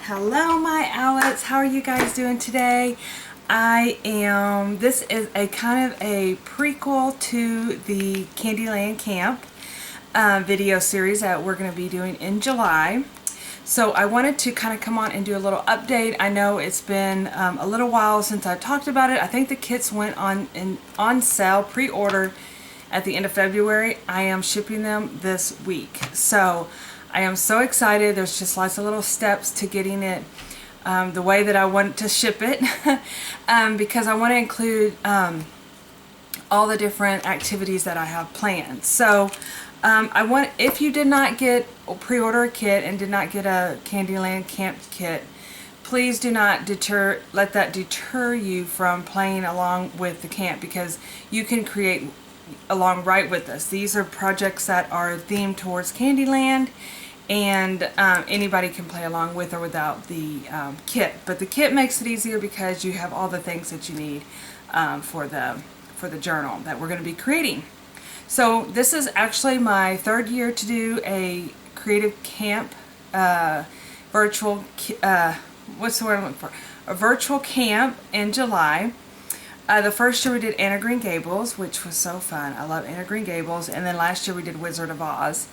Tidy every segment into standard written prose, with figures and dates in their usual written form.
Hello my Owlettes, how are you guys doing today? This is a kind of a prequel to the Candyland camp video series that we're going to be doing in July. So I wanted to kind of come on and do a little update. I know it's been a little while since I've talked about it. I think the kits went on sale, pre-ordered at the end of February. I am shipping them this week. So I am so excited. There's just lots of little steps to getting it the way that I want to ship it because I want to include all the different activities that I have planned. So if you did not pre-order a kit and did not get a Candyland camp kit, please do not let that deter you from playing along with the camp, because you can create along right with us. These are projects that are themed towards Candyland, and anybody can play along with or without the kit. But the kit makes it easier because you have all the things that you need for the journal that we're going to be creating. So this is actually my third year to do a creative camp virtual what's the word I'm looking for? A virtual camp in July. The first year we did Anna Green Gables, which was so fun. I love Anna Green Gables. And then last year we did Wizard of Oz.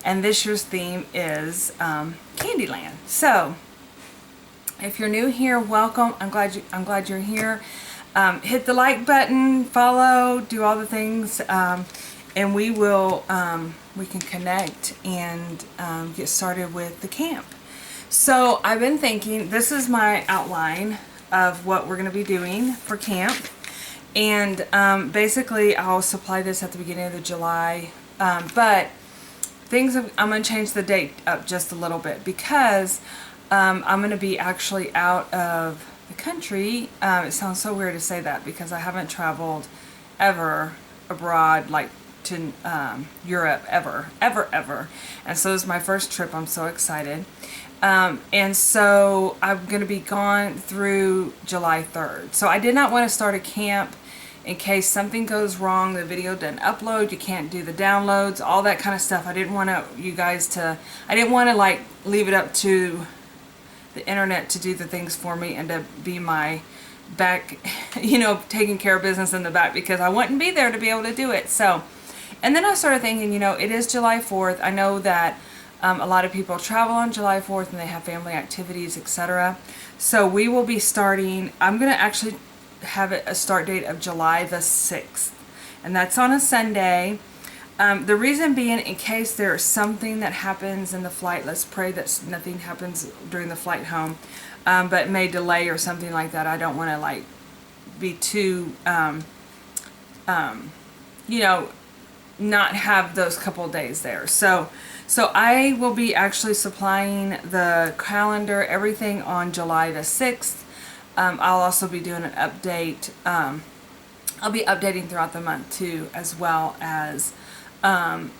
And this year's theme is Candyland. So if you're new here, welcome. I'm glad you're here. Hit the like button, follow, do all the things, and we can connect and get started with the camp. So I've been thinking, this is my outline of what we're going to be doing for camp. And basically I'll supply this at the beginning of the July, but I'm going to change the date up just a little bit because I'm going to be actually out of the country. It sounds so weird to say that because I haven't traveled ever abroad, like to Europe, ever. And so this is my first trip. I'm so excited. And so I'm going to be gone through July 3rd. So I did not want to start a camp in case something goes wrong, the video doesn't upload, you can't do the downloads, all that kind of stuff. I didn't want to like leave it up to the internet to do the things for me and to be my back, taking care of business in the back, because I wouldn't be there to be able to do it. So, and then I started thinking, it is July 4th. I know that a lot of people travel on July 4th and they have family activities, etc. So we will be starting, I'm going to actually have it a start date of July the 6th, and that's on a Sunday. The reason being, in case there's something that happens in the flight, let's pray that nothing happens during the flight home, but may delay or something like that. I don't want to like be too not have those couple days there. So I will be actually supplying the calendar, everything on July the 6th. I'll also be doing an update. I'll be updating throughout the month too, as well as on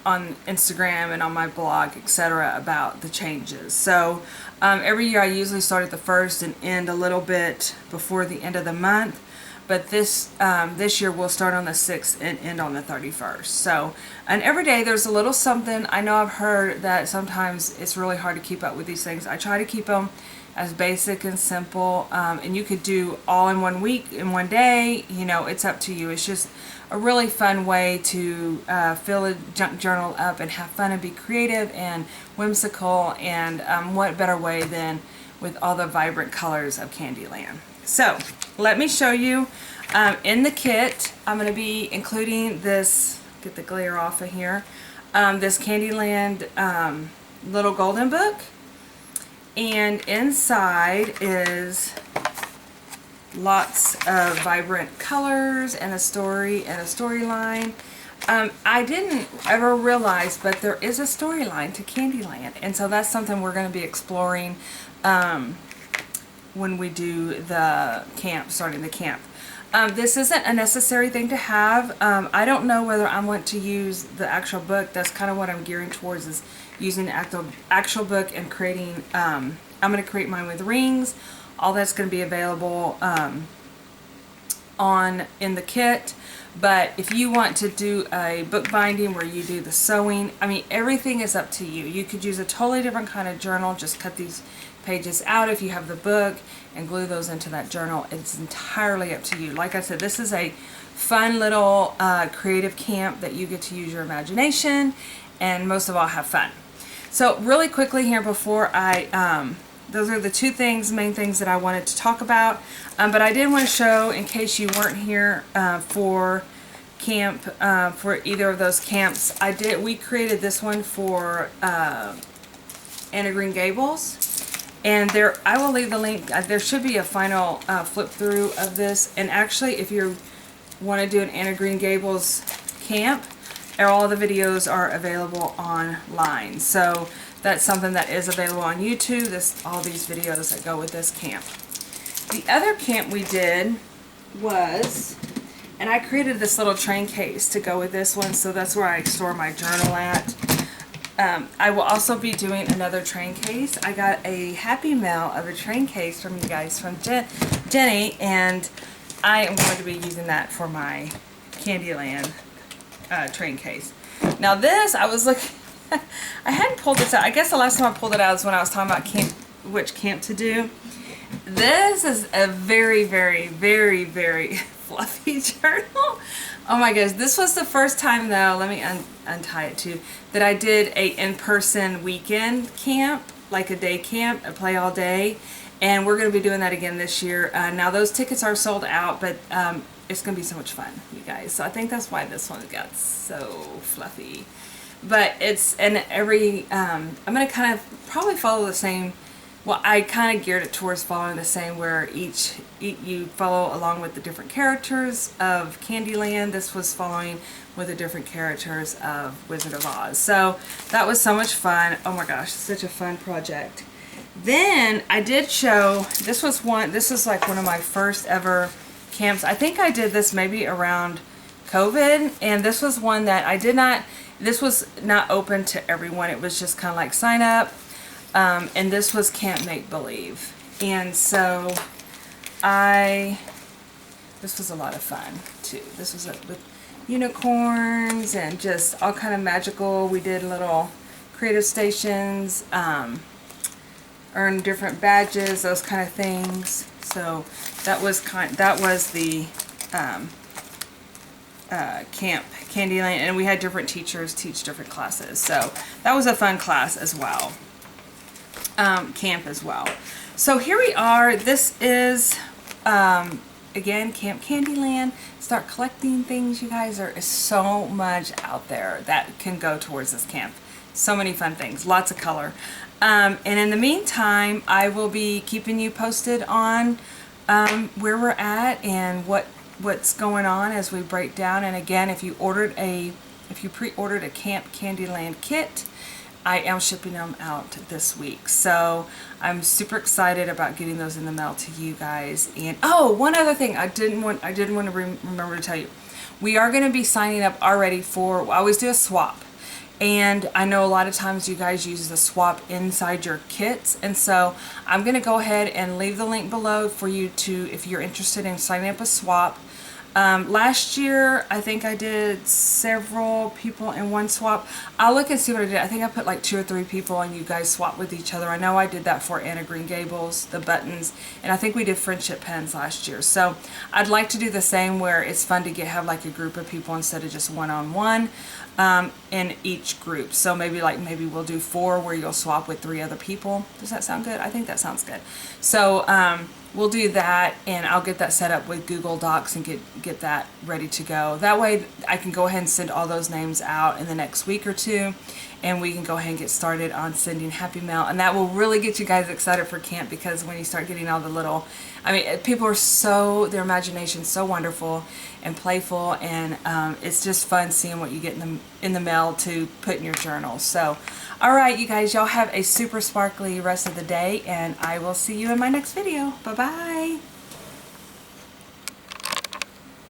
Instagram and on my blog, etc., about the changes. So every year I usually start at the 1st and end a little bit before the end of the month. But this year we'll start on the 6th and end on the 31st. So, and every day there's a little something. I know I've heard that sometimes it's really hard to keep up with these things. I try to keep them as basic and simple, and you could do all in 1 week, in 1 day, it's up to you. It's just a really fun way to fill a junk journal up and have fun and be creative and whimsical, and what better way than with all the vibrant colors of Candyland. So let me show you in the kit. I'm going to be including this, get the glare off of here, this Candyland little golden book. And inside is lots of vibrant colors and a story and a storyline. I didn't ever realize, but there is a storyline to Candyland, and so that's something we're going to be exploring when we do the camp, starting the camp. This isn't a necessary thing to have. I don't know whether I want to use the actual book. That's kind of what I'm gearing towards, is using the actual book and creating, I'm going to create mine with rings. All that's going to be available in the kit. But if you want to do a book binding where you do the sewing, I mean, everything is up to you. You could use a totally different kind of journal, just cut these pages out if you have the book and glue those into that journal. It's entirely up to you. Like I said, this is a fun little creative camp that you get to use your imagination and most of all have fun. So really quickly here before I those are the two main things that I wanted to talk about. But I did want to show, in case you weren't here for camp, for either of those camps, we created this one for Anna Green Gables. And I will leave the link. There should be a final flip through of this. And actually, if you want to do an Anna Green Gables camp, all the videos are available online. So that's something that is available on YouTube, all these videos that go with this camp. The other camp we did was, and I created this little train case to go with this one, so that's where I store my journal at. I will also be doing another train case. I got a Happy Mail of a train case from you guys, from Jenny, and I am going to be using that for my Candyland train case. Now this, I was looking, I hadn't pulled this out. I guess the last time I pulled it out is when I was talking about which camp to do. This is a very, very, very, very fluffy journal. Oh my gosh, this was the first time though, let me untie it too, that I did a in-person weekend camp, like a day camp, a play all day. And we're going to be doing that again this year. Now those tickets are sold out, but it's going to be so much fun, you guys. So I think that's why this one got so fluffy. But it's, and I'm going to kind of probably follow the same, well, I kind of geared it towards following the same, where you follow along with the different characters of Candyland. This was following with the different characters of Wizard of Oz. So that was so much fun. Oh my gosh, such a fun project. Then I did show, this is like one of my first ever camps. I think I did this maybe around COVID, and this was one that this was not open to everyone. It was just kind of like sign up. And this was Camp Make Believe. And so this was a lot of fun too. This was with unicorns and just all kind of magical. We did little creative stations, earn different badges, those kind of things. So that was the camp Candyland, and we had different teachers teach different classes. So that was a fun class as well. Camp as well. So here we are. This is again Camp Candyland. Start collecting things, you guys. There is so much out there that can go towards this camp. So many fun things, lots of color. And in the meantime, I will be keeping you posted on where we're at and what's going on as we break down. And again, if you pre-ordered a Camp Candyland kit, I am shipping them out this week. So I'm super excited about getting those in the mail to you guys. And oh, one other thing I didn't want to remember to tell you. We are going to be signing up already for, I always do a swap. And I know a lot of times you guys use the swap inside your kits. And so I'm going to go ahead and leave the link below for you to, if you're interested in signing up a swap. Last year, I think I did several people in one swap. I'll look and see what I did. I think I put like 2 or 3 people and you guys swap with each other. I know I did that for Anna Green Gables, the buttons, and I think we did friendship pens last year. So I'd like to do the same, where it's fun to have like a group of people instead of just one-on-one in each group. So maybe we'll do 4 where you'll swap with 3 other people. Does that sound good? I think that sounds good. So we'll do that, and I'll get that set up with Google Docs and get that ready to go. That way I can go ahead and send all those names out in the next week or 2, and we can go ahead and get started on sending Happy Mail. And that will really get you guys excited for camp, because when you start getting all the little, I mean, people are their imagination's so wonderful and playful, and it's just fun seeing what you get in the mail to put in your journal. So, all right, you guys, y'all have a super sparkly rest of the day, and I will see you in my next video. Bye-bye.